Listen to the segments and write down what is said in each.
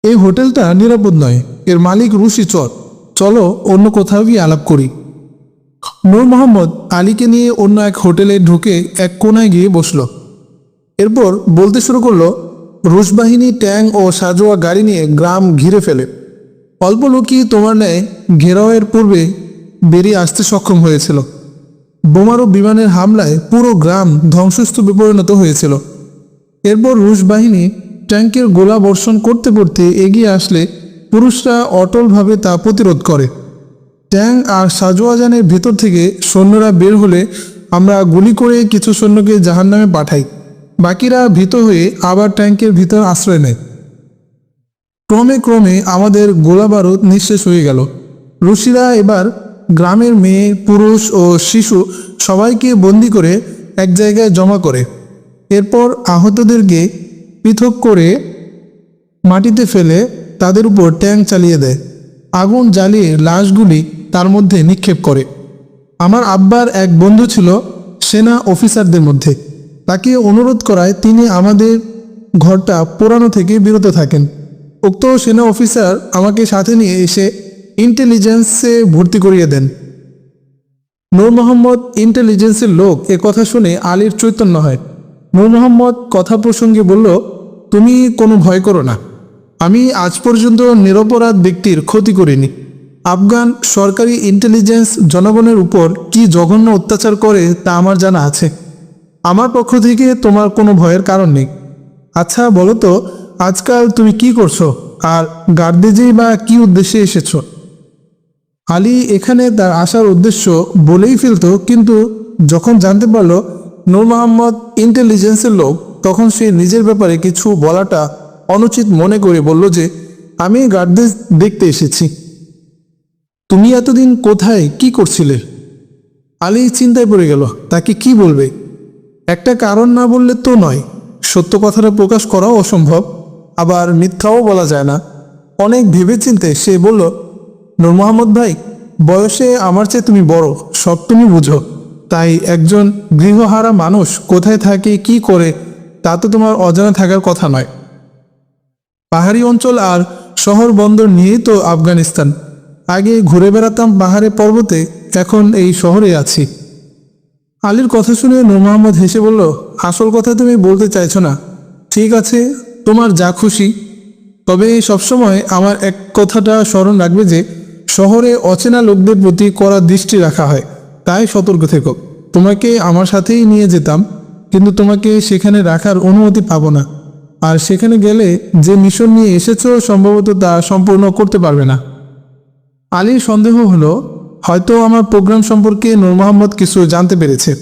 এই হোটেলটা নিরাপদ নয়, এর মালিক রুশি চর, চলো অন্য কোথাও গিয়ে আলাপ করি। নূর মোহাম্মদ আলীকে নিয়ে অন্য এক হোটেলে ঢুকে এক কোনায় গিয়ে বসল। এরপর বলতে শুরু করলো, রুশ বাহিনী ট্যাঙ্ক ও সাজোয়া গাড়ি নিয়ে গ্রাম ঘিরে ফেলে। অল্প লোকই তোমার ন্যায় ঘেরাওয়ের পূর্বে বেরিয়ে আসতে সক্ষম হয়েছিল। বোমারু বিমানের হামলায় পুরো গ্রাম ধ্বংসস্তূপে পরিণত হয়েছিল। এরপর রুশ বাহিনী ট্যাঙ্কের গোলা বর্ষণ করতে করতে এগিয়ে আসলে পুরুষরা অটলভাবে তা প্রতিরোধ করে। ট্যাঙ্ক আর সাজোয়াজানের ভেতর থেকে সৈন্যরা বের হলে আমরা গুলি করে কিছু সৈন্যকে জাহান্নামে পাঠাই। বাকিরা ভীত হয়ে আবার ট্যাঙ্কের ভিতর আশ্রয় নেয়। ক্রমে ক্রমে আমাদের গোলাবারুদ নিঃশেষ হয়ে গেল। রুশিরা এবার গ্রামের মেয়ে, পুরুষ ও শিশু সবাইকে বন্দি করে এক জায়গায় জমা করে। এরপর আহতদেরকে পৃথক করে মাটিতে ফেলে তাদের উপর ট্যাঙ্ক চালিয়ে দেয়। আগুন জ্বালিয়ে লাশগুলি তার মধ্যে নিক্ষেপ করে। আমার আব্বার এক বন্ধু ছিল সেনা অফিসারদের মধ্যে। তাকে অনুরোধ করায় তিনি আমাদের ঘরটা পোড়ানো থেকে বিরত থাকেন। উক্ত সেনা অফিসার আমাকে সাথে নিয়ে এসে ইন্টেলিজেন্সে ভর্তি করিয়ে দেন। নূর মোহাম্মদ ইন্টেলিজেন্সের লোক, এ কথা শুনে আলীর চৈতন্য হয়। নূর মোহাম্মদ কথা প্রসঙ্গে বলল, তুমি কোনো ভয় করো না, আমি আজ পর্যন্ত নিরপরাধ ব্যক্তির ক্ষতি করিনি। আফগান সরকারি ইন্টেলিজেন্স জনগণের উপর কি জঘন্য অত্যাচার করে তা আমার জানা আছে। আমার পক্ষ থেকে তোমার কোনো ভয়ের কারণ নেই। আচ্ছা বলো তো, আজকাল তুমি কি করছো, আর গার্দেজেই বা কি উদ্দেশ্যে এসেছো? আলী এখানে তার আসার উদ্দেশ্য বলেই ফেলতো, কিন্তু যখন জানতে পারল নূর মোহাম্মদ ইন্টেলিজেন্সের লোক, তখন সে নিজের ব্যাপারে কিছু বলাটা অনুচিত মনে করে বলল যে, আমি গার্দেজ দেখতে এসেছি। তুমি এতদিন কোথায় কি করছিলে? আলী চিন্তায় পড়ে গেল, তাকে কি বলবে। একটা কারণ না বললে তো নয়, সত্য কথাটা প্রকাশ করাও অসম্ভব, আবার মিথ্যাও বলা যায় না। অনেক ভেবেচিন্তে সে বলল, নূর মোহাম্মদ ভাই, বয়সে আমার চেয়ে তুমি বড়, সব তুমি বুঝো, তাই একজন গৃহহারা মানুষ কোথায় থাকে কি করে তা তো তোমার অজানা থাকার কথা নয়। পাহাড়ি অঞ্চল আর শহর বন্দর নিয়েই তো আফগানিস্তান। আগে ঘুরে বেড়াতাম পাহাড়ে পর্বতে, এখন এই শহরে আছি। আলীর কথা শুনে নূর মোহাম্মদ হেসে বলল, আসল কথা তুমি বলতে চাইছো না, ঠিক আছে, তোমার যা খুশি। তবে সবসময় আমার এক কথাটা স্মরণ রাখবে যে শহরে অচেনা লোকদের প্রতি কড়া দৃষ্টি রাখা হয়, তাই সতর্ক থেকো। তোমাকে আমার সাথেই নিয়ে যেতাম, কিন্তু তোমাকে সেখানে রাখার অনুমতি পাবো না, আর সেখানে গেলে যে মিশন নিয়ে এসেছো সম্ভবত তা সম্পূর্ণ করতে পারবে না। আলীর সন্দেহ হলো, হয়তো আমার প্রোগ্রাম সম্পর্কে নূর মোহাম্মদ কিছু জানতে পেরেছে,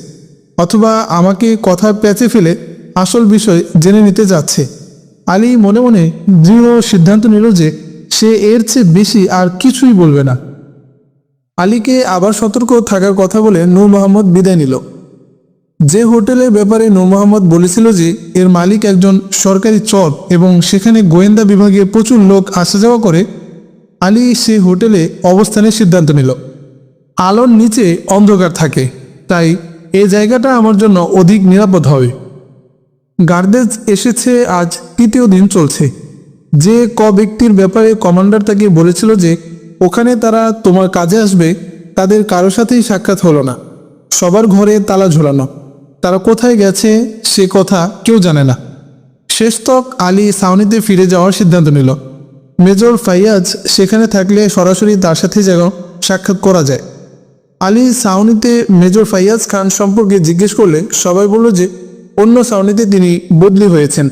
অথবা আমাকে কথা পেঁচে ফেলে আসল বিষয় জেনে নিতে যাচ্ছে। আলী মনে মনে দৃঢ় সিদ্ধান্ত নিল যে সে এর চেয়ে বেশি আর কিছুই বলবে না। আলীকে আবার সতর্ক থাকার কথা বলে নূর মোহাম্মদ বিদায় নিল। যে হোটেলের ব্যাপারে নূর মোহাম্মদ বলেছিল যে এর মালিক একজন সরকারি চর এবং সেখানে গোয়েন্দা বিভাগে প্রচুর লোক আসা যাওয়া করে, আলী সে হোটেলে অবস্থানের সিদ্ধান্ত নিল। আলোর নিচে অন্ধকার থাকে, তাই এই জায়গাটা আমার জন্য অধিক নিরাপদ হবে। গার্দেজ এসেছে আজ 3য় দিন চলছে। যে ব্যক্তির ব্যাপারে কমান্ডার তাকে বলেছিল যে ওখানে তারা তোমার কাজে আসবে, তাদের কারো সাথেই সাক্ষাৎ হলো না। সবার ঘরে তালা ঝোলানো, তারা কোথায় গেছে সে কথা কেউ জানে না। শেষতক আলী ছাউনিতে ফিরে যাওয়ার সিদ্ধান্ত নিল। মেজর ফাইয়াজ সেখানে থাকলে সরাসরি তার সাথে যেন সাক্ষাৎ করা যায়। আলী ছাউনিতে মেজর ফাইয়াজ খান সম্পর্কে জিজ্ঞেস করলে সবাই বলল যে অন্য ছাউনিতে তিনি বদলি হয়েছেন।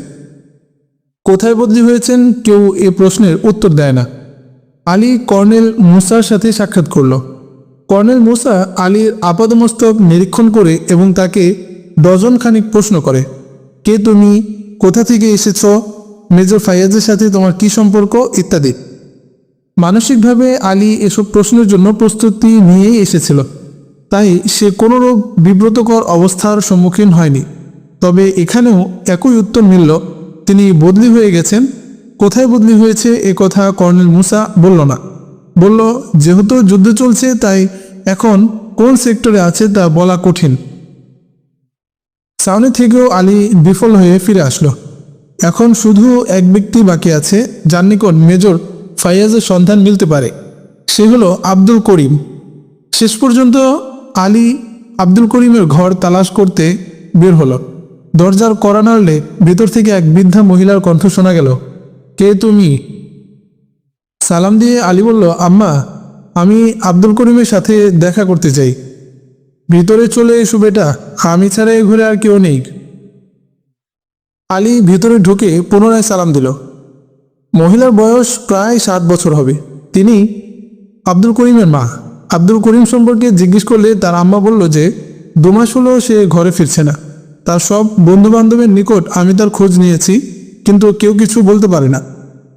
কোথায় বদলি হয়েছেন কেউ এ প্রশ্নের উত্তর দেয় না। আলী কর্নেল মুসার সাথে সাক্ষাৎ করল। কর্নেল মুসা আলীর আপাদমস্তক নিরীক্ষণ করে এবং তাকে ডজনখানিক প্রশ্ন করে, কে তুমি, কোথা থেকে এসেছ, মেজর ফাইয়াজের সাথে তোমার কি সম্পর্ক ইত্যাদি। মানসিকভাবে আলী এসব প্রশ্নের জন্য প্রস্তুতি নিয়েই এসেছিল, তাই সে কোনোরূপ বিব্রতকর অবস্থার সম্মুখীন হয়নি। তবে এখানেও একই উত্তর মিলল, তিনি বদলি হয়ে গেছেন। কোথায় বদলি হয়েছে এ কথা কর্নেল মুসা বলল না। বলল, যেহেতু যুদ্ধ চলছে তাই এখন কোন সেক্টরে আছে তা বলা কঠিন। ছাউনি থেকেও আলী বিফল হয়ে ফিরে আসলো। এখন শুধু এক ব্যক্তি বাকি আছে যার নিকট মেজর ফাইয়াজের সন্ধান মিলতে পারে। সে হলো আব্দুল করিম। শেষ পর্যন্ত আলী আব্দুল করিমের ঘর তালাশ করতে বের হলো। দরজার কড়া নাড়লে ভেতর থেকে এক বৃদ্ধা মহিলার কণ্ঠ শোনা গেল, কে তুমি? সালাম দিয়ে আলী বলল, আম্মা, আমি আব্দুল করিমের সাথে দেখা করতে চাই। ভিতরে চলে এসো বেটা, আমি ছাড়া এ ঘরে আর কেউ নেই। আলী ভিতরে ঢুকে পুনরায় সালাম দিল। মহিলার বয়স প্রায় 7 বছর হবে। তিনি আব্দুল করিমের মা। আব্দুল করিম সম্পর্কে জিজ্ঞেস করলে তার আম্মা বলল যে 2 মাস হলো সে ঘরে ফিরছে না। তার সব বন্ধু বান্ধবের নিকট আমি তার খোঁজ নিয়েছি, কিন্তু কেউ কিছু বলতে পারে না।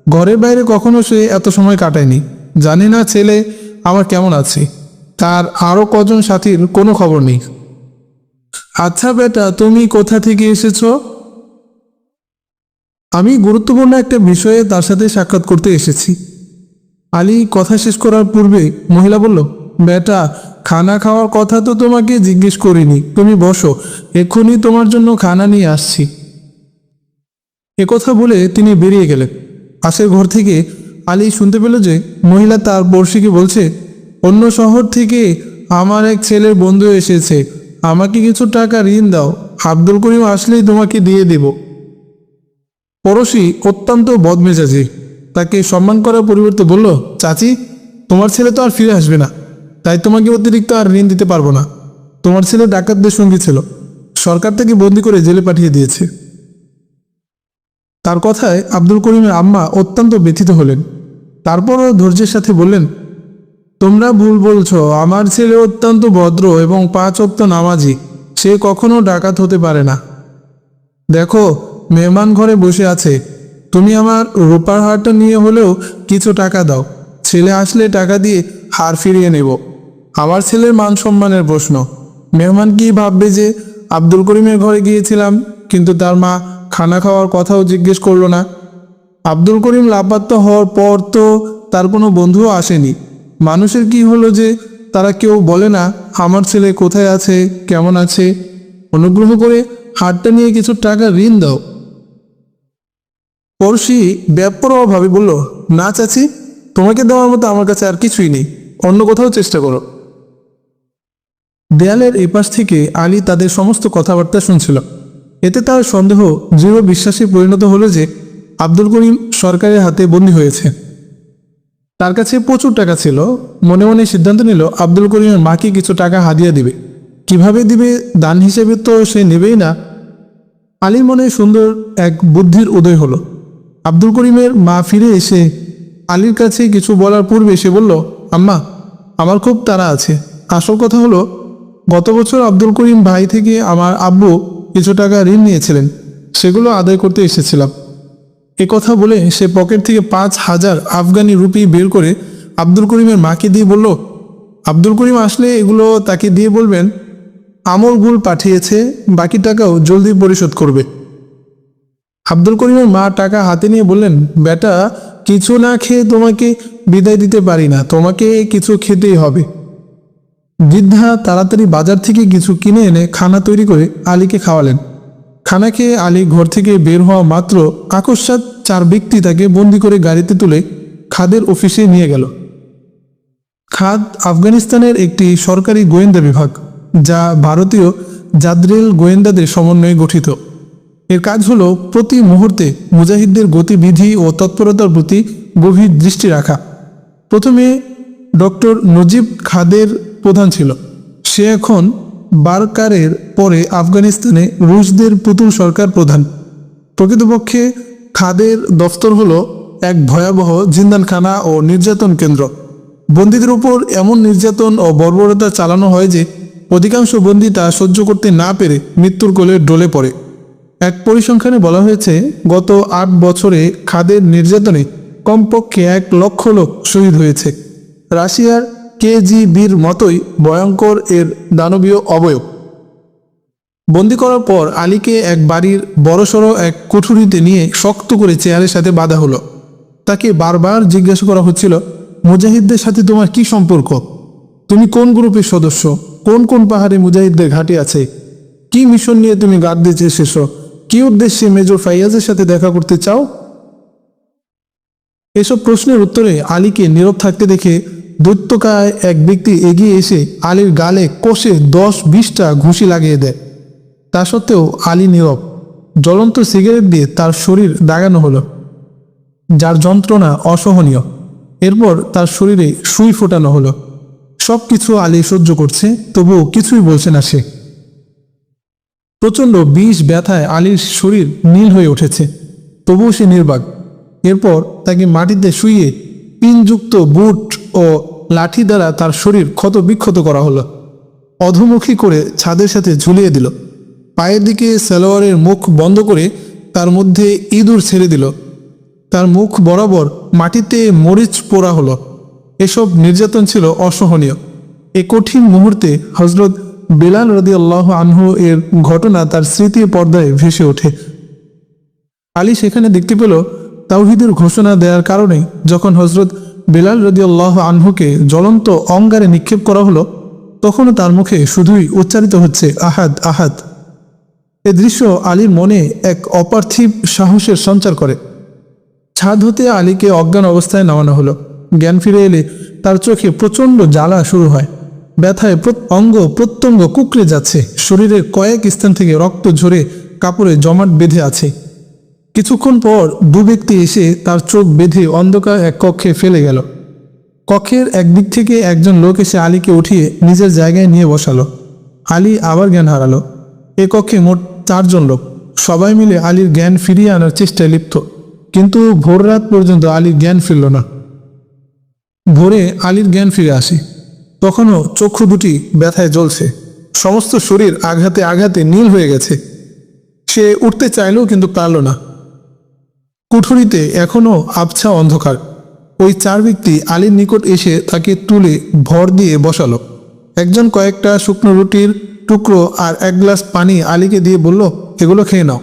ঘরের বাইরে কখনো সে এত সময় কাটায়নি। জানি না ছেলে আমার কেমন আছে। তার আরও কজন সাথীর কোনো খবর নেই। আচ্ছা বেটা, তুমি কোথা থেকে এসেছো? আমি গুরুত্বপূর্ণ একটা বিষয়ে তার সাথে সাক্ষাৎ করতে এসেছি। আলী কথা শেষ করার পূর্বে মহিলা বলল, বেটা, খানা খাওয়ার কথা তো তোমাকে জিজ্ঞেস করিনি, তুমি বসো, এক্ষুনি তোমার জন্য খানা নিয়ে আসছি। একথা বলে তিনি বেরিয়ে গেলেন। পাশের ঘর থেকে আলী শুনতে পেল যে মহিলা তার পড়শিকে বলছে, অন্য শহর থেকে আমার এক ছেলের বন্ধু এসেছে, আমাকে কিছু টাকা ঋণ দাও, আব্দুল করিম আসলেই তোমাকে দিয়ে দেব। পড়শি অত্যন্ত বদমেজাজি। তাকে সম্মান করার পরিবর্তে বলল, চাচি, তোমার ছেলে তো আর ফিরে আসবে না, তাই তোমাকে অতিরিক্ত আর ঋণ দিতে পারবো না। তোমার ছেলে ডাকাতদের সঙ্গী ছিল, সরকার তাকে বন্দি করে জেলে পাঠিয়ে দিয়েছে। তার কথায় আব্দুল করিমের আম্মা অত্যন্ত ব্যথিত হলেন। তারপরও ধৈর্যের সাথে বললেন, তোমরা ভুল বলছো, আমার ছেলে অত্যন্ত ভদ্র এবং 5 ওয়াক্ত নামাজি, সে কখনো ডাকাত হতে পারে না। দেখো, মেহমান ঘরে বসে আছে, তুমি আমার রূপার হারটা নিয়ে হলেও কিছু টাকা দাও, ছেলে আসলে টাকা দিয়ে হার ফিরিয়ে নেব। আমার ছেলের মান সম্মানের প্রশ্ন। মেহমান কি ভাববে যে আব্দুল করিমের ঘরে গিয়েছিলাম, কিন্তু তার মা খানা খাওয়ার কথাও জিজ্ঞেস করলো না। আব্দুল করিম লাপাত্তা হওয়ার পর তো তার কোনো বন্ধুও আসেনি। মানুষের কি হলো যে তারা কেউ বলে না আমার ছেলে কোথায় আছে, কেমন আছে? অনুগ্রহ করে হারটা নিয়ে কিছু টাকা ঋণ দাও। পড়শি ব্যাপরভাবে বলল, না চাচি, তোমাকে দেওয়ার মতো আমার কাছে আর কিছুই নেই, অন্য কোথাও চেষ্টা করো। দেয়ালের এপাশ থেকে আলী তাদের সমস্ত কথাবার্তা শুনছিল। এতে তার সন্দেহ দৃঢ় বিশ্বাসে পরিণত হলো যে আব্দুল করিম সরকারের হাতে বন্দী হয়েছে। তার কাছে প্রচুর টাকা ছিল। মনে মনে সিদ্ধান্ত নিল আব্দুল করিমের মাকে কিছু টাকা হাদিয়া দিবে। কিভাবে দিবে, দান হিসেবে তো সে নেবেই না। আলীর মনে সুন্দর এক বুদ্ধির উদয় হলো। আব্দুল করিমের মা ফিরে এসে আলীর কাছে কিছু বলার পূর্বে সে বলল, আম্মা, আমার খুব তাড়া আছে। আসল কথা হলো, গত বছর আব্দুল করিম ভাই থেকে আমার আব্বু কিছু টাকা ঋণ নিয়েছিলেন, সেগুলো আদায় করতে এসেছিলাম। কথা বলে সে পকেট থেকে 5,000 আফগানি রুপি বের করে আব্দুল করিমের মাকে দিয়ে বলল, আব্দুল করিম আসলে এগুলো তাকে দিয়ে বলবেন আমল গুল পাঠিয়েছে, বাকি টাকাও জলদি পরিশোধ করবে। আব্দুল করিমের মা টাকা হাতে নিয়ে বললেন, বেটা, কিছু না খেয়ে তোমাকে বিদায় দিতে পারি না, তোমাকে কিছু খেতেই হবে। বৃদ্ধা তাড়াতাড়ি বাজার থেকে কিছু কিনে এনে খানা তৈরি করে আলীকে খাওয়ালেন। খানা খেয়ে আলী ঘর থেকে বের হওয়া মাত্র আকস্মাৎ 4 ব্যক্তি তাকে বন্দি করে গাড়িতে তুলে খাদের অফিসে নিয়ে গেল। খাদ আফগানিস্তানের একটি সরকারি গোয়েন্দা বিভাগ, যা ভারতীয় জাদরেল গোয়েন্দাদের সমন্বয়ে গঠিত। এর কাজ হলো প্রতি মুহূর্তে মুজাহিদদের গতিবিধি ও তৎপরতার প্রতি গভীর দৃষ্টি রাখা। প্রথমে ডক্টর নজিব খাদের প্রধান ছিল। সে এখন বারকারের পরে আফগানিস্তানে রুশদের পুতুল সরকার প্রধান। প্রকৃতপক্ষে খাদের দফতর হলো এক ভয়াবহ জিন্দানখানা ও নির্যাতন কেন্দ্র। বন্দীদের উপর এমন নির্যাতন ও বর্বরতা চালানো হয় যে অধিকাংশ বন্দী তা সহ্য করতে না পেরে মৃত্যুর কোলে ডলে পড়ে। এক পরিসংখ্যানে বলা হয়েছে, গত 8 বছরে খাদের নির্যাতনে কমপক্ষে 1 লক্ষ লোক শহীদ হয়েছে। রাশিয়ার KGBর মতোই ভয়ঙ্কর এর দানবীয় অবয়ব। বন্দি করার পর আলীকে এক বাড়ির বড়সড় এক কুঠুরিতে নিয়ে শক্ত করে চেয়ারের সাথে বাঁধা হলো। তাকে বারবার জিজ্ঞাসা করা হচ্ছিল, মুজাহিদদের সাথে তোমার কি সম্পর্ক? তুমি কোন গ্রুপের সদস্য? কোন কোন পাহাড়ে মুজাহিদদের ঘাঁটি আছে? কি মিশন নিয়ে তুমি গাদ দিতে এসেছো? কি কি উদ্দেশ্যে মেজর ফাইয়াজের সাথে দেখা করতে চাও? এসব প্রশ্নের উত্তরে আলীকে নীরব থাকতে দেখে দৈত্যকায় এক ব্যক্তি এগিয়ে এসে আলীর গালে কষে 10-20টা ঘুষি লাগিয়ে দেয়। তা সত্ত্বেও আলী নীরব। জ্বলন্ত সিগারেট দিয়ে তার শরীর দাগানো হলো, যার যন্ত্রণা অসহনীয়। এরপর তার শরীরে সুই ফোটানো হলো। সব কিছু আলী সহ্য করছে, তবুও কিছুই বলছে না সে। প্রচণ্ড বিষ ব্যথায় আলীর শরীর নীল হয়ে উঠেছে, তবুও সে নির্বাক। এরপর তাকে মাটিতে শুইয়ে পিনযুক্ত বুট ও লাঠি দ্বারা তার শরীর ক্ষত বিক্ষত করা হলো। অধোমুখী করে ছাদের সাথে ঝুলিয়ে দিল। পায়ের দিকে সালোয়ারের মুখ বন্ধ করে তার মধ্যে ইঁদুর ছেড়ে দিল। তার মুখ বরাবর মাটিতে মরিচ পোড়া হলো। এসব নির্যাতন ছিল অসহনীয়। এ কঠিন মুহূর্তে হজরত বেলাল রাদিয়াল্লাহু আনহু এর ঘটনা তার স্মৃতির পর্দায় ভেসে ওঠে। আলী সেখানে দেখতে পেল তাওহীদের ঘোষণা দেওয়ার কারণে যখন হজরত বেলাল রাদিয়াল্লাহু আনহুকে জ্বলন্ত অঙ্গারে নিক্ষেপ করা হলো, তখনও তার মুখে শুধুই উচ্চারিত হচ্ছে আহাদ আহাদ। এ দৃশ্য আলীর মনে এক অপার্থিব সাহসের সঞ্চার করে। ছাদ হতে আলীকে অজ্ঞান অবস্থায় নামানো হলো। জ্ঞান ফিরে এলে তার চোখে প্রচণ্ড জ্বালা শুরু হয়। ব্যথায় অঙ্গ প্রত্যঙ্গ কুঁকড়ে যাচ্ছে। শরীরের কয়েক স্থান থেকে রক্ত ঝরে কাপড়ে জমাট বেঁধে আছে। কিছুক্ষণ পর দু ব্যক্তি এসে তার চোখ বেঁধে অন্ধকার এক কক্ষে ফেলে গেল। কক্ষের একদিক থেকে একজন লোক এসে আলীকে উঠিয়ে নিজের জায়গায় নিয়ে বসালো। আলী আবার জ্ঞান হারালো। এ কক্ষে মোট 4 জন লোক। সবাই মিলে আলীর জ্ঞান ফিরিয়ে আনার চেষ্টায় লিপ্ত, কিন্তু ভোর রাত পর্যন্ত আলীর জ্ঞান ফিরল না। ভোরে আলীর জ্ঞান ফিরে আসে। তখনও চক্ষু দুটি ব্যথায় জ্বলছে। সমস্ত শরীর আঘাতে আঘাতে নীল হয়ে গেছে। সে উঠতে চাইলেও কিন্তু পারল না। কুঠুরিতে এখনো আবছা অন্ধকার। ওই 4 ব্যক্তি আলীর নিকট এসে তাকে তুলে ভর দিয়ে বসালো। একজন কয়েকটা শুকনো রুটির টুকরো আর 1 গ্লাস পানি আলীকে দিয়ে বলল, এগুলো খেয়ে নাও।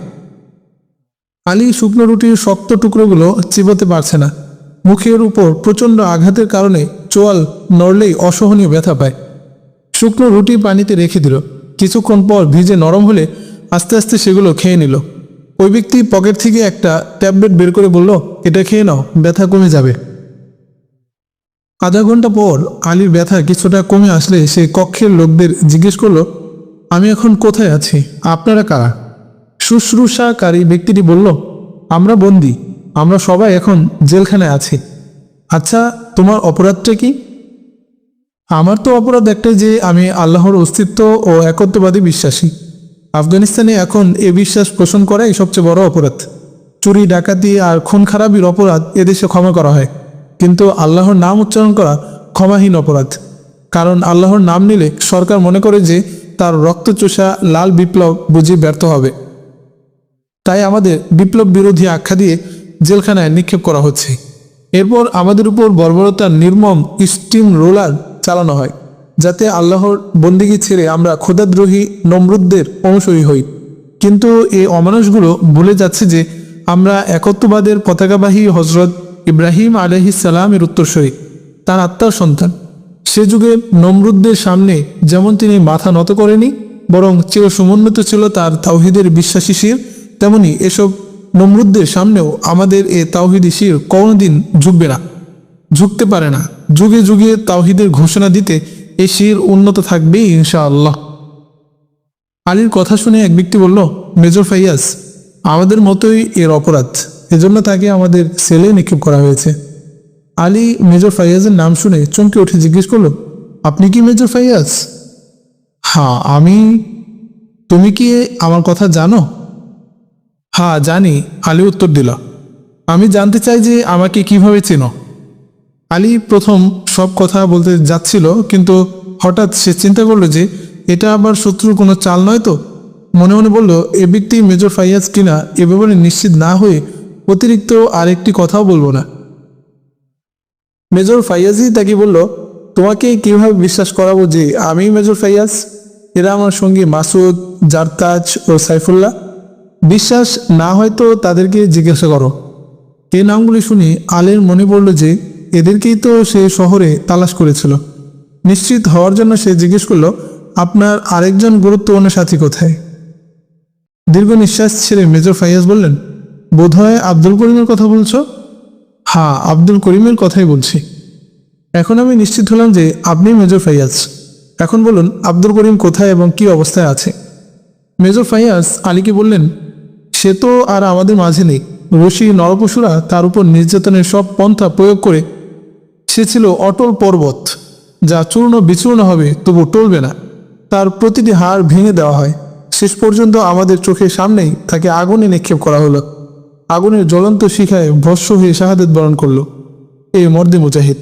আলী শুকনো রুটির শক্ত টুকরোগুলো চিবোতে পারছে না। মুখের উপর প্রচণ্ড আঘাতের কারণে চোয়াল নড়লেই অসহনীয় ব্যথা পায়। শুকনো রুটি পানিতে রেখে দিল। কিছুক্ষণ পর ভিজে নরম হলে আস্তে আস্তে সেগুলো খেয়ে নিল। ওই ব্যক্তি পকেট থেকে একটা ট্যাবলেট বের করে বলল, এটা খেয়ে নাও, ব্যথা কমে যাবে। আধা ঘন্টা পর আলীর ব্যথা কিছুটা কমে আসলে সে কক্ষের লোকদের জিজ্ঞেস করলো, আমি এখন কোথায় আছি? আপনারা কারা? শুশ্রূষাকারী ব্যক্তিটি বলল, আমরা বন্দী। আমরা সবাই এখন জেলখানায় আছি। আচ্ছা, তোমার অপরাধটা কি? আমার তো অপরাধ একটাই যে আমি আল্লাহর অস্তিত্ব ও একত্ববাদী বিশ্বাসী। আফগানিস্তানে এখন এ বিশ্বাস পোষণ করাই সবচেয়ে বড় অপরাধ। চুরি, ডাকাতি আর খুন খারাপির অপরাধ এদেশে ক্ষমা করা হয়, কিন্তু আল্লাহর নাম উচ্চারণ করা ক্ষমাহীন অপরাধ। কারণ আল্লাহর নাম নিলে সরকার মনে করে যে তার রক্তচোষা লাল বিপ্লব বুঝি ব্যর্থ হবে। তাই আমাদের বিপ্লব বিরোধী আখ্যা দিয়ে জেলখানায় নিক্ষেপ করা হচ্ছে। এরপর আমাদের উপর বর্বরতার নির্মম স্টিম রোলার চালানো হয়, যাতে আল্লাহর বন্দিগি ছেড়ে আমরা ক্ষুধাদ্রোহী নমরুদদের অনুসরী হই। কিন্তু এই অমানুষগুলো ভুলে যাচ্ছে যে আমরা একত্ববাদের পতাকাবাহী হজরত ইব্রাহিম আলাইহিস সালামের উত্তরসূরি, তার আত্মার সন্তান। সে যুগে নমরুদদের সামনে যেমন তিনি মাথা নত করেনি, বরং চিরসমুন্নত ছিল তার তাওহীদের বিশ্বাসী শির, তেমনি এসব নমরুদদের সামনেও আমাদের এ তাওহীদি শির কোনোদিন ঝুঁকবে না, ঝুঁকতে পারে না। যুগে যুগে তাওহীদের ঘোষণা দিতে এই শির উন্নত থাকবেই ইনশাআল্লাহ। আলীর কথা শুনে এক ব্যক্তি বলল, মেজর ফাইয়াজ আমাদের মতোই এর অপরাধ, এজন্য তাকে আমাদের সেলে নিক্ষেপ করা হয়েছে। আলী মেজর ফাইয়াজের নাম শুনে চমকে উঠে জিজ্ঞেস করল, আপনি কি মেজর ফাইয়াজ? হ্যাঁ আমি। তুমি কি আমার কথা জানো? হ্যাঁ জানি, আলী উত্তর দিল। আমি জানতে চাই যে আমাকে কিভাবে চেনো? আলী প্রথম সব কথা বলতে যাচ্ছিল, কিন্তু হঠাৎ সে চিন্তা করলো যে এটা আবার শত্রুর কোনো চাল নয় তো। মনে মনে বলল, এ ব্যক্তি মেজর ফাইয়াজ কিনা এ ব্যাপারে নিশ্চিত না হয়ে অতিরিক্ত আরেকটি কথাও বলবো না। মেজর ফাইয়াজই তাকে বলল, তোমাকে কিভাবে বিশ্বাস করাবো যে আমি মেজর ফাইয়াজ? এরা আমার সঙ্গী মাসুদ, জারতাজ ও সাইফুল্লাহ। বিশ্বাস না হয়তো তাদেরকে জিজ্ঞাসা করো। এই নামগুলি শুনে আলীর মনে পড়ল যে এদেরকেই তো সে শহরে তালাশ করেছিল। নিশ্চিত হওয়ার জন্য সে জিজ্ঞেস করল, আপনার আরেকজন গুরুত্বপূর্ণ সাথী কোথায়? দীর্ঘ নিঃশ্বাস ছেড়ে মেজর ফাইয়াজ বললেন, বোধহয় আব্দুল করিমের কথা বলছো? হ্যাঁ, আব্দুল করিমের কথাই বলছি। এখন আমি নিশ্চিত হলাম যে আপনি মেজর ফাইয়াজ। এখন বলুন, আব্দুল করিম কোথায় এবং কি অবস্থায় আছে? মেজর ফাইয়াজ আলীকে বললেন, সে তো আর আমাদের মাঝে নেই। রশি নরপশুরা তার উপর নির্যাতনের সব পন্থা প্রয়োগ করে সে ছিল অটল পর্বত, যা চূর্ণ বিচূর্ণ হবে তবু টলবে না। তার প্রতিটি হাড় ভেঙে দেওয়া হয়। শেষ পর্যন্ত আমাদের চোখের সামনেই তাকে আগুনে নিক্ষেপ করা হলো। আগুনের জ্বলন্ত শিখায় ভস্ম হয়ে শাহাদাত বরণ করলো এই মর্দে মুজাহিদ।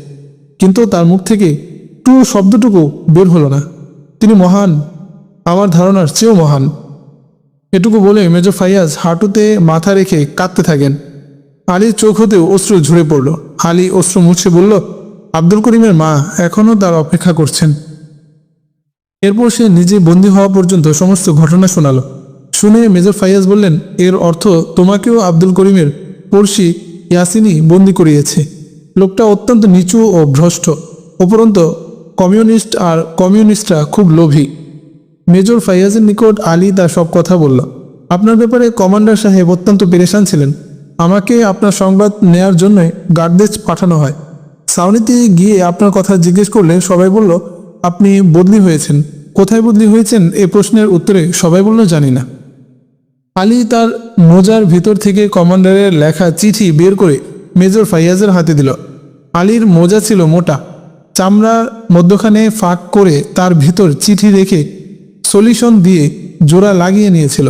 কিন্তু তার মুখ থেকে টু শব্দটুকু বের হলো না। তিনি মহান, আমার ধারণার চেয়েও মহান। এটুকু বলে মেজর ফাইয়াজ হাঁটুতে মাথা রেখে কাঁদতে থাকেন। আলীর চোখ হতেও অশ্রু ঝরে পড়ল। আলী অশ্রু মুছে বলল, আব্দুল করিমের মা এখনও তার অপেক্ষা করছেন। এরপর সে নিজে বন্দী হওয়া পর্যন্ত সমস্ত ঘটনা শোনালো। শুনে মেজর ফাইয়াজ বললেন, এর অর্থ তোমাকেও আব্দুল করিমের পড়শি ইয়াসিনী বন্দী করিয়েছে। লোকটা অত্যন্ত নিচু ও ভ্রষ্ট, উপরন্তু কমিউনিস্টরা খুব লোভী। মেজর ফাইয়াজের নিকট আলী তার সব কথা বলল। আপনার ব্যাপারে কমান্ডার সাহেব অত্যন্ত পেরেশান ছিলেন। আমাকে আপনার সংবাদ নেয়ার জন্যই গার্ডদের পাঠানো হয়। সাউনিতে গিয়ে আপনার কথা জিজ্ঞেস করলে সবাই বলল আপনি বদলি হয়েছেন। কোথায় বদলি হয়েছেন এ প্রশ্নের উত্তরে সবাই বলল জানি না। আলী তার মোজার ভিতর থেকে কমান্ডারের লেখা চিঠি বের করে মেজর ফাইয়াজের হাতে দিল। আলীর মোজা ছিল মোটা, চামড়ার মধ্যখানে ফাঁক করে তার ভিতর চিঠি রেখে সলিউশন দিয়ে জোড়া লাগিয়ে নিয়েছিল।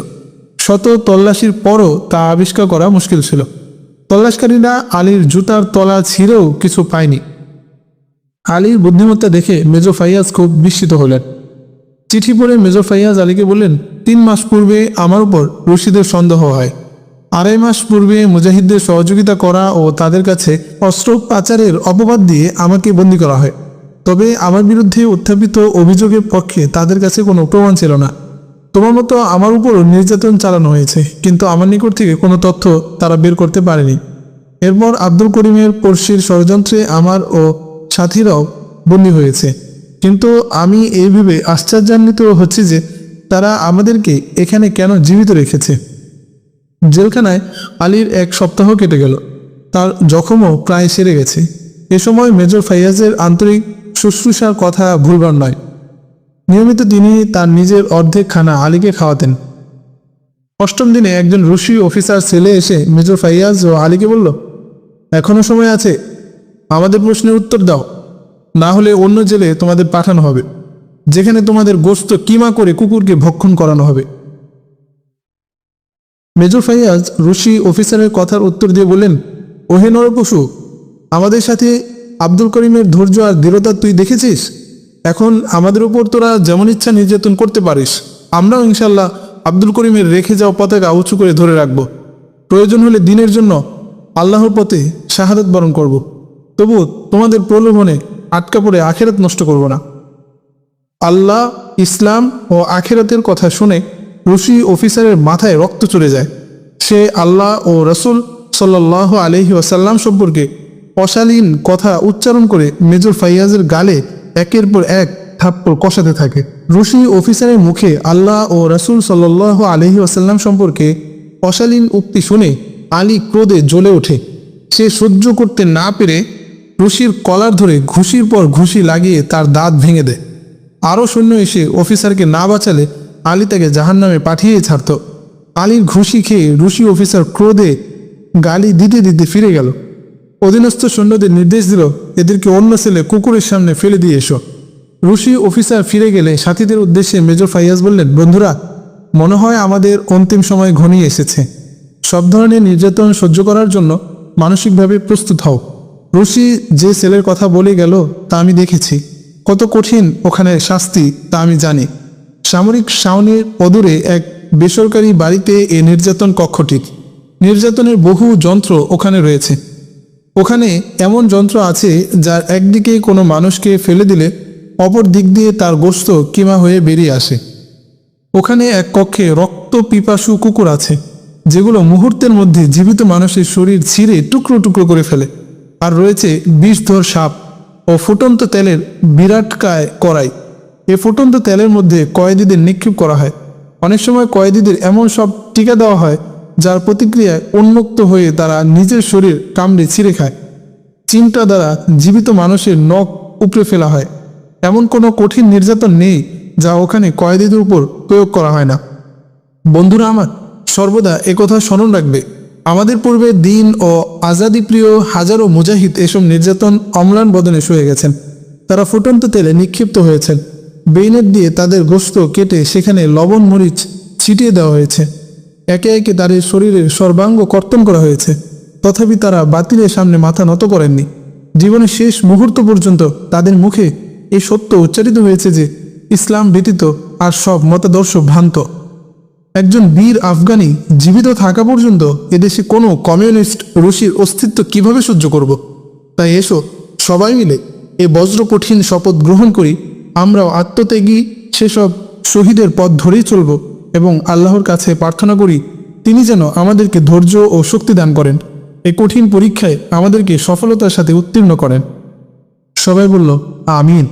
শত তল্লাশির পরও তা আবিষ্কার করা মুশকিল ছিল। তল্লাশকারীরা আলীর জুতার তলা ছিঁড়েও কিছু পায়নি। আলীর বুদ্ধিমত্তা দেখে মেজর ফাইয়াজ খুব বিস্মিত হলেন। চিঠি পড়ে মেজর ফাইয়াজ আলীকে বললেন, 3 মাস পূর্বে আমার উপর রশিদের সন্দেহ হয়। 2.5 মাস পূর্বে মুজাহিদদের সহযোগিতা করা ও তাদের কাছে অস্ত্র পাচারের অপবাদ দিয়ে আমাকে বন্দী করা হয়। তবে আমার বিরুদ্ধে উত্থাপিত অভিযোগের পক্ষে তাদের কাছে কোনো প্রমাণ ছিল না। তোমার মতো আমার উপরও নির্যাতন চালানো হয়েছে, কিন্তু আমার নিকট থেকে কোনো তথ্য তারা বের করতে পারেনি। এরপর আব্দুল করিমের পড়শির ষড়যন্ত্রে আমার ও সাথীরাও বন্দী হয়েছে। কিন্তু আমি এই ভেবে আশ্চর্যান্বিত হচ্ছি যে তারা আমাদেরকে এখানে কেন জীবিত রেখেছে। জেলখানায় আলীর 1 সপ্তাহ কেটে গেল। তার জখমও প্রায় সেরে গেছে। এ সময় মেজর ফাইয়াজের আন্তরিক শুশ্রূষার কথা ভুলবার নয়। নিয়মিত তিনি তার নিজের অর্ধেক খানা আলীকে খাওয়াতেন। 8ম দিনে একজন রুশি অফিসার ছেলে এসে মেজর ফাইয়াজ ও আলীকে বলল, এখনো সময় আছে, আমাদের প্রশ্নের উত্তর দাও, না হলে অন্য জেলে তোমাদের পাঠানো হবে, যেখানে তোমাদের গোশত কিমা করে কুকুরকে ভক্ষণ করানো হবে। মেজর ফাইয়াজ রুশি অফিসারের কথার উত্তর দিয়ে বললেন, ওহে নরপশু, আমাদের সাথে আব্দুল করিমের ধৈর্য আর দৃঢ়তা তুই দেখেছিস। এখন আমাদের উপর তোরা যেমন ইচ্ছা নির্যাতন করতে পারিস। আমরাও ইনশাল্লাহ আব্দুল করিমের রেখে যাওয়া পতাকা উঁচু করে ধরে রাখব। প্রয়োজন হলে দিনের জন্য আল্লাহর পথে শাহাদাত বরণ করব। তবু তোমাদের প্রলোভনে আটকা পড়ে আখেরাত নষ্ট করব না। আল্লাহ, ইসলাম ও আখেরাতের কথা শুনে রুশি অফিসারের মাথায় রক্ত চড়ে যায়। সে আল্লাহ ও রসুল সাল্লাল্লাহু আলাইহি ওয়াসাল্লাম সম্পর্কে অশালীন কথা উচ্চারণ করে মেজর ফাইয়াজের গালে একের পর এক থাপ্পড় কষাতে থাকে। রুশি অফিসারের মুখে আল্লাহ ও রসুল সাল্লাল্লাহু আলাইহি ওয়াসাল্লাম সম্পর্কে অশালীন উক্তি শুনে আলী ক্রোধে জ্বলে ওঠে। সে সহ্য করতে না পেরে রুশির কলার ধরে ঘুষির পর ঘুষি লাগিয়ে তার দাঁত ভেঙে দেয়। আরও সৈন্য এসে অফিসারকে না বাঁচালে আলী তাকে জাহান্নামে পাঠিয়েই ছাড়ত। আলীর ঘুষি খেয়ে রুশি অফিসার ক্রোধে গালি দিতে দিতে ফিরে গেল। অধীনস্থ সৈন্যদের নির্দেশ দিল, এদেরকে অন্য ছেলে কুকুরের সামনে ফেলে দিয়ে এসো। রুশি অফিসার ফিরে গেলে সাথীদের উদ্দেশ্যে মেজর ফাইয়াজ বললেন, বন্ধুরা, মনে হয় আমাদের অন্তিম সময় ঘনিয়ে এসেছে। সব ধরনের নির্যাতন সহ্য করার জন্য মানসিকভাবে প্রস্তুত হও। রুশি যে ছেলের কথা বলে গেল তা আমি দেখেছি। কত কঠিন ওখানে শাস্তি তা আমি জানি। সামরিক ছাউনির অদূরে এক বেসরকারি বাড়িতে এ নির্যাতন কক্ষটি। নির্যাতনের বহু যন্ত্র ওখানে রয়েছে। ওখানে এমন যন্ত্র আছে যার একদিকে কোনো মানুষকে ফেলে দিলে অপর দিক দিয়ে তার গোশত কিমা হয়ে বেরিয়ে আসে। ওখানে এক কক্ষে রক্ত পিপাসু কুকুর আছে, যেগুলো মুহূর্তের মধ্যে জীবিত মানুষের শরীর ছিঁড়ে টুকরো টুকরো করে ফেলে। আর রয়েছে বিষধর সাপ ও ফুটন্ত তেলের বিরাটকায় কড়াই। এ ফুটন্ত তেলের মধ্যে কয়েদিদের নিক্ষেপ করা হয়। অনেক সময় কয়েদিদের এমন সব টিকা দেওয়া হয় যার প্রতিক্রিয়ায় উন্মুক্ত হয়ে তারা নিজের শরীর কামড়ে ছিঁড়ে খায়। চিমটা দ্বারা জীবিত মানুষের নখ উপড়ে ফেলা হয়। এমন কোনো কঠিন নির্যাতন নেই যা ওখানে কয়েদিদের উপর প্রয়োগ করা হয় না। বন্ধুরা আমার, সর্বদা একথা স্মরণ রাখবে, আমাদের পূর্বে দিন ও আজাদি প্রিয় হাজারো মুজাহিদ এসব নির্যাতন অম্লান বদনে সয়ে গেছেন। তারা ফুটন্ত তেলে নিক্ষিপ্ত হয়েছেন, বেইনেট দিয়ে তাদের গোশত কেটে সেখানে লবণ মরিচ ছিটিয়ে দেওয়া হয়েছে, একে একে তাদের শরীরের সর্বাঙ্গ কর্তন করা হয়েছে। তথাপি তারা বাতিলের সামনে মাথা নত করেননি। জীবনের শেষ মুহূর্ত পর্যন্ত তাদের মুখে এই সত্য উচ্চারিত হয়েছে যে ইসলাম ব্যতীত আর সব মতাদর্শ ভ্রান্ত। একজন বীর আফগানি জীবিত থাকা পর্যন্ত এদেশে কোনো কমিউনিস্ট রুশির অস্তিত্ব কিভাবে সহ্য করব। তাই এসো সবাই মিলে এ বজ্র কঠিন শপথ গ্রহণ করি, আমরাও আত্মত্যাগী সেসব শহীদের পথ ধরেই চলব এবং আল্লাহর কাছে প্রার্থনা করি তিনি যেন আমাদেরকে ধৈর্য ও শক্তি দান করেন, এই কঠিন পরীক্ষায় আমাদেরকে সফলতার সাথে উত্তীর্ণ করেন। সবাই বলল আমিন।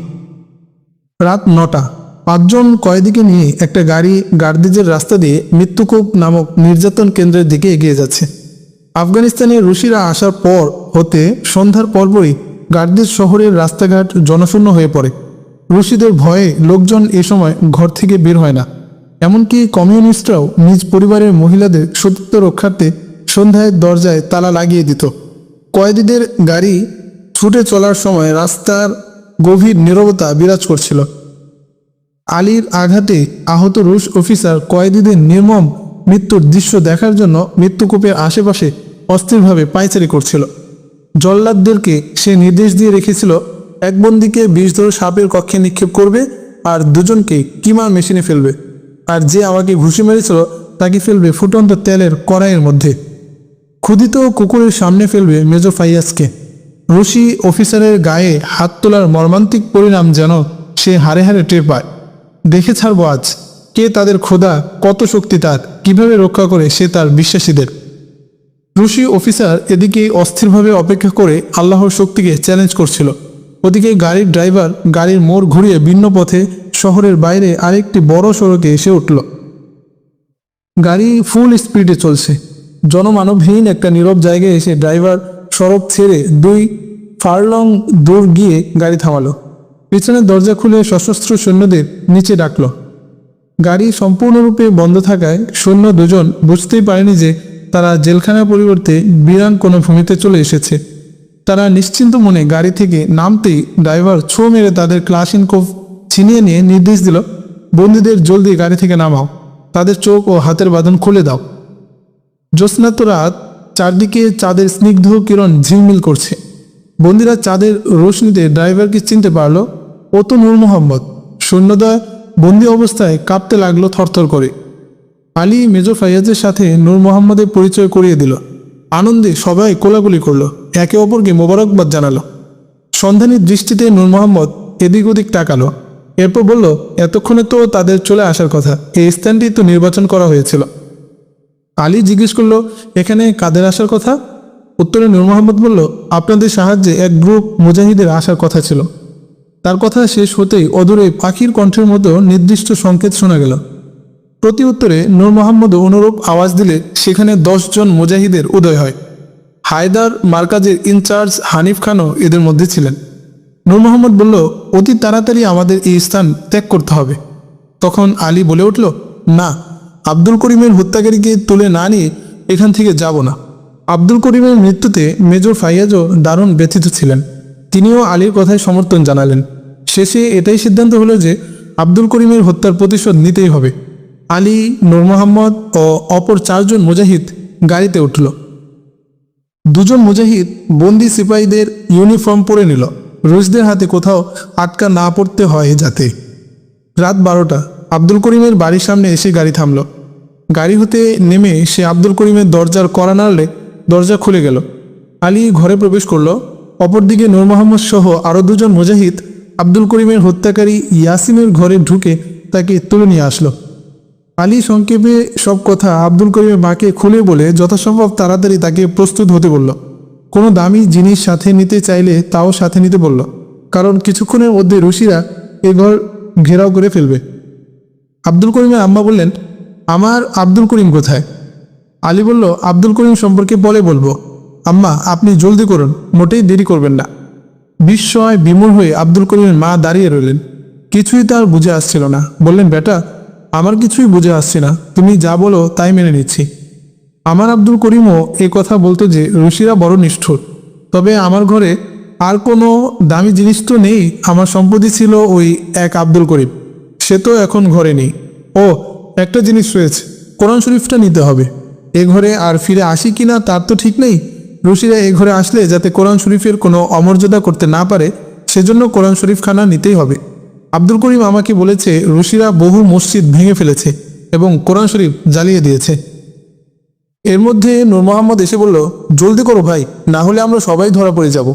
রাত 9টা। 5 জন কয়েদিকে নিয়ে একটা গাড়ি গার্দিজের রাস্তা দিয়ে মৃত্যুকূপ নামক নির্যাতন কেন্দ্রের দিকে এগিয়ে যাচ্ছে। আফগানিস্তানের রুশিরা আসার পর হতে সন্ধ্যার পরপরই গার্দিজ শহরের রাস্তাঘাট জনশূন্য হয়ে পড়ে। রুশিদের ভয়ে লোকজন এ সময় ঘর থেকে বের হয় না। এমনকি কমিউনিস্টরাও নিজ পরিবারের মহিলাদের সতীত্ব রক্ষার্থে সন্ধ্যায় দরজায় তালা লাগিয়ে দিত। কয়েদিদের গাড়ি ছুটে চলার সময় রাস্তার গভীর নীরবতা বিরাজ করছিল। আলীর আঘাতে আহত রুশ অফিসার কয়েদিদের নির্মম মৃত্যুর দৃশ্য দেখার জন্য মৃত্যুকূপের আশেপাশে অস্থিরভাবে পায়চারি করছিল। জল্লাদদেরকে সে নির্দেশ দিয়ে রেখেছিল, এক বন্দীকে বিষধর সাপের কক্ষে নিক্ষেপ করবে আর 2 জনকে কিমার মেশিনে ফেলবে, আর যে আমাকে ঘুষি মেরেছিল তাকে ফেলবে ফুটন্ত তেলের কড়াইয়ের মধ্যে। ক্ষুধিত কুকুরের সামনে ফেলবে মেজর ফাইয়াজকে। রুশি অফিসারের গায়ে হাত তোলার মর্মান্তিক পরিণাম যেন সে হাড়ে হাড়ে টের পায়। দেখে ছাড়বো আজ কে তাদের খোদা, কত শক্তি তার, কিভাবে রক্ষা করে সে তার বিশ্বাসীদের। রুশি অফিসার এদিকে অস্থিরভাবে অপেক্ষা করে আল্লাহর শক্তিকে চ্যালেঞ্জ করছিল। ওদিকে গাড়ির ড্রাইভার গাড়ির মোড় ঘুরিয়ে ভিন্ন পথে শহরের বাইরে আরেকটি বড় সড়কে এসে উঠল। গাড়ি ফুল স্পিডে চলছে। জনমানবহীন একটা নীরব জায়গায় এসে ড্রাইভার সড়ক ছেড়ে 2 ফারলং দূর গিয়ে গাড়ি থামালো। পিছনের দরজা খুলে সশস্ত্র সৈন্যদের নিচে ডাকল। গাড়ি সম্পূর্ণরূপে বন্ধ থাকায় সৈন্য 2 জন বুঝতেই পারেনি যে তারা জেলখানার পরিবর্তে বিরান কোনো ভূমিতে চলে এসেছে। তারা নিশ্চিন্ত মনে গাড়ি থেকে নামতেই ড্রাইভার ছো মেরে তাদের ক্লাশিনকোভ ছিনিয়ে নিয়ে নির্দেশ দিল, বন্দীদের জলদি গাড়ি থেকে নামাও, তাদের চোখ ও হাতের বাঁধন খুলে দাও। জ্যোৎস্নাত রাত, চারদিকে চাঁদের স্নিগ্ধ কিরণ ঝিলমিল করছে। বন্দীরা চাঁদের রোশনিতে ড্রাইভারকে চিনতে পারল, ও তো নূর মোহাম্মদ। সৈন্যদয় বন্দী অবস্থায় কাঁপতে লাগলো থরথর করে। আলী মেজর ফাইয়াজের সাথে নূর মোহাম্মদের পরিচয় করিয়ে দিল। আনন্দে সবাই কোলাকুলি করলো, একে অপরকে মোবারকবাদ জানালো। সন্ধানী দৃষ্টিতে নূর মোহাম্মদ এদিক ওদিক তাকালো, এরপর বলল, এতক্ষণে তো তাদের চলে আসার কথা, এই স্থানটি তো নির্বাচন করা হয়েছিল। আলী জিজ্ঞেস করল, এখানে কাদের আসার কথা? উত্তরে নূর মোহাম্মদ বলল, আপনাদের সাহায্যে এক গ্রুপ মুজাহিদের আসার কথা ছিল। তার কথা শেষ হতেই অদূরে পাখির কণ্ঠের মতো নির্দিষ্ট সংকেত শোনা গেল। প্রতি উত্তরে নূর মোহাম্মদ অনুরূপ আওয়াজ দিলে সেখানে 10 জন মুজাহিদের উদয় হয়। হায়দার মার্কাজের ইনচার্জ হানিফ খানও এদের মধ্যে ছিলেন। নূর মোহাম্মদ বলল, অতি তাড়াতাড়ি আমাদের এই স্থান ত্যাগ করতে হবে। তখন আলী বলে উঠল, না, আব্দুল করিমের হত্যাকারীকে তুলে না নিয়ে এখান থেকে যাব না। আব্দুল করিমের মৃত্যুতে মেজর ফাইয়াজও দারুণ ব্যথিত ছিলেন। তিনিও আলীর কথায় সমর্থন জানালেন। শেষে এটাই সিদ্ধান্ত হলো যে আব্দুল করিমের হত্যার প্রতিশোধ নিতেই হবে। আলী, নূর মোহাম্মদ ও অপর 4 জন মুজাহিদ গাড়িতে উঠল। 2 জন মুজাহিদ বন্দি সিপাহীদের ইউনিফর্ম পরে নিল, রুশদের হাতে কোথাও আটকা না পড়তে হয় যাতে। রাত 12টা। আব্দুল করিমের বাড়ির সামনে এসে গাড়ি থামল। গাড়ি হতে নেমে সে আব্দুল করিমের দরজার কড়া নাড়লে দরজা খুলে গেল। আলী ঘরে প্রবেশ করল। অপরদিকে নূর মোহাম্মদ সহ আরও 2 জন মুজাহিদ আব্দুল করিমের হত্যাকারী ইয়াসিনের ঘরে ঢুকে তাকে তুলে নিয়ে আসলো। আলী সংক্ষেপে সব কথা আব্দুল করিমের মাকে খুলে বলে যথাসম্ভব তাড়াতাড়ি তাকে প্রস্তুত হতে বলল। কোনো দামি জিনিস সাথে নিতে চাইলে তাও সাথে নিতে বলল, কারণ কিছুক্ষণের মধ্যে রুশিরা এ ঘর ঘেরাও করে ফেলবে। আব্দুল করিমের আম্মা বললেন, আমার আব্দুল করিম কোথায়? আলী বলল, আব্দুল করিম সম্পর্কে পরে বলবো। আম্মা, আপনি জলদি করুন, মোটেই দেরি করবেন না। বিস্ময় বিমূঢ় হয়ে আব্দুল করিমের মা দাঁড়িয়ে রইলেন। কিছুই তার বুঝে আসছিল না। বললেন, বেটা, আমার কিছুই বুঝে আসছে না, তুমি যা বলো তাই মেনে নিচ্ছি। আমার আব্দুল করিমও এই কথা বলতো যে ঋষিরা বড় নিষ্ঠুর। তবে আমার ঘরে আর কোনো দামি জিনিস তো নেই, আমার সম্পত্তি ছিল ওই এক আব্দুল করিম, সে তো এখন ঘরে নেই। ও, একটা জিনিস রয়েছে, কোরআন শরীফটা নিতে হবে। এ ঘরে আর ফিরে আসি কিনা তার তো ঠিক নেই। ঋষিরা এ ঘরে আসলে যাতে কোরআন শরীফের কোনো অমর্যাদা করতে না পারে, সেজন্য কোরআন শরীফখানা নিতেই হবে। আব্দুল করিম আমাকে বলেছে ঋষিরা বহু মসজিদ ভেঙে ফেলেছে এবং কোরআন শরীফ জ্বালিয়ে দিয়েছে। এর মধ্যে নূর মোহাম্মদ এসে বলল, জলদি করো ভাই, না হলে আমরা সবাই ধরা পড়ে যাব।